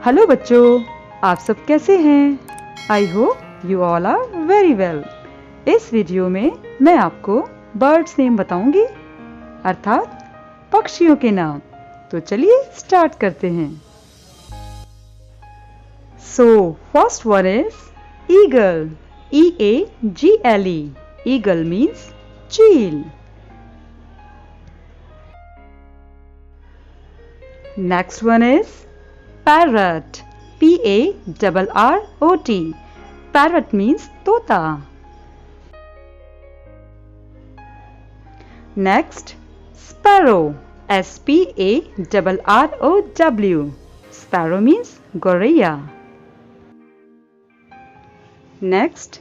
Hello बच्चों, आप सब कैसे हैं? I hope you all are very well. इस वीडियो में मैं आपको बर्ड्स नेम बताऊंगी, अर्थात पक्षियों के नाम। तो चलिए स्टार्ट करते हैं। So first one is eagle, EAGLE। Eagle means चील। Next one is parrot, PARROT. Parrot means tota. Next, sparrow, SPARROW. Sparrow means gorilla. Next,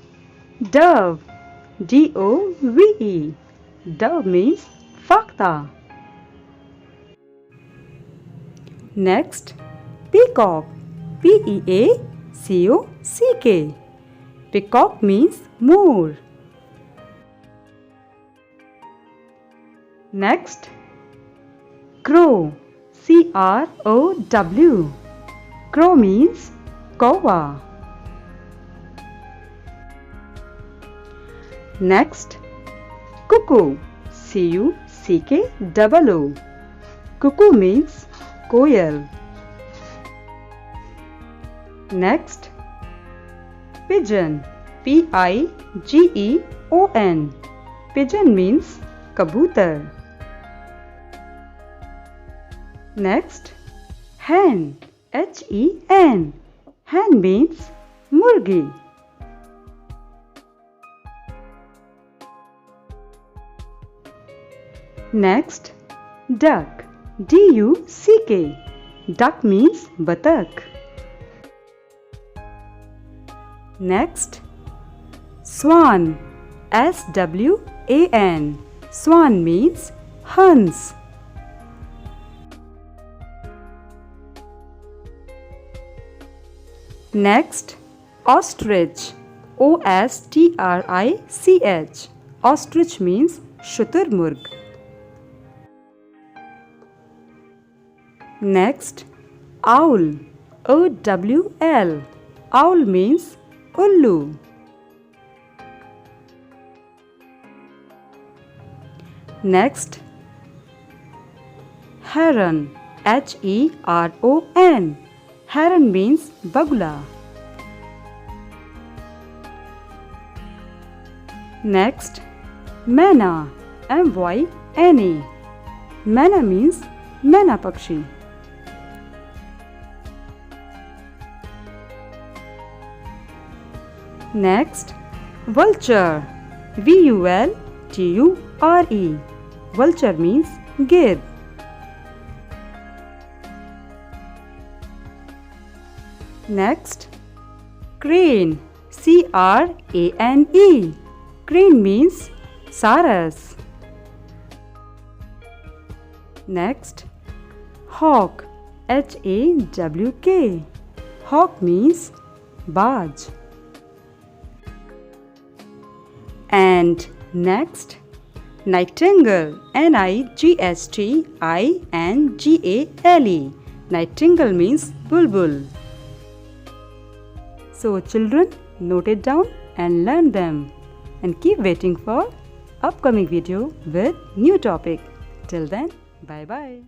dove, DOVE. Dove means fakta. Next, peacock, PEACOCK. Peacock means moor. Next, crow, CROW. Crow means kowa. Next, cuckoo, CUCKOO. Cuckoo means koyal. Next, pigeon, PIGEON. Pigeon means kabutar. Next, hen, HEN. Hen means murgi. Next, duck, DUCK. Duck means batak. Next, swan, SWAN. Swan means hans. Next, ostrich, OSTRICH. Ostrich means shuturmurg. Next, owl, OWL. Owl means ullu. Next, heron, HERON. Heron means bagula. Next, मैना, MYNA. मैना means मैना पक्षी. Next, vulture, VULTURE. Vulture means gir. Next, crane, CRANE. Crane means saras. Next, hawk, HAWK. Hawk means baj. And next, nightingale, NIGHTINGALE. Nightingale means bulbul. So children, note it down and learn them, and keep waiting for upcoming video with new topic. Till then, bye bye.